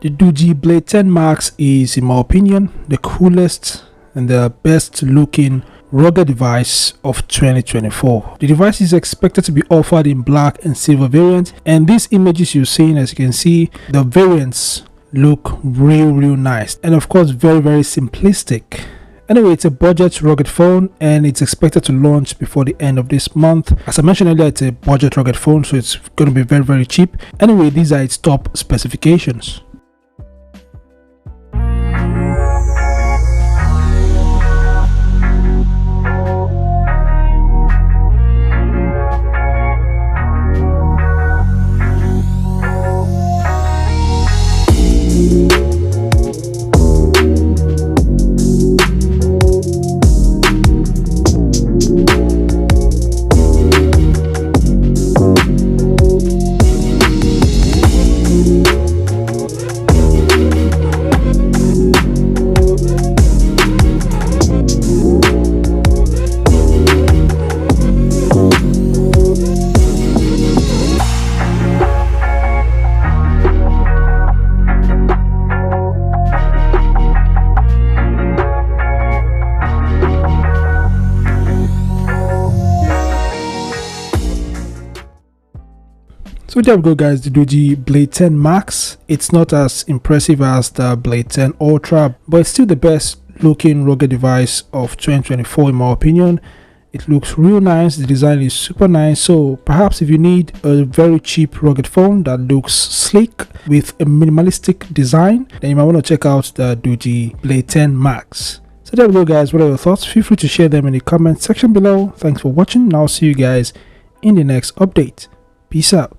The Doogee Blade 10 Max is, in my opinion, the coolest and the best looking rugged device of 2024. The device is expected to be offered in black and silver variants, and these images you're seeing, as you can see, the variants look real nice, and of course very simplistic. Anyway, it's a budget rugged phone and it's expected to launch before the end of this month. As I mentioned earlier, it's a budget rugged phone, so it's going to be very cheap. Anyway, these are its top specifications. So there we go, guys, the Doogee Blade 10 Max. It's not as impressive as the Blade 10 Ultra, but it's still the best looking rugged device of 2024 in my opinion. It looks real nice, the design is super nice, so perhaps if you need a very cheap rugged phone that looks sleek with a minimalistic design, then you might want to check out the Doogee Blade 10 Max. So there we go, guys. What are your thoughts? Feel free to share them in the comment section below. Thanks for watching, and I'll see you guys in the next update. Peace out.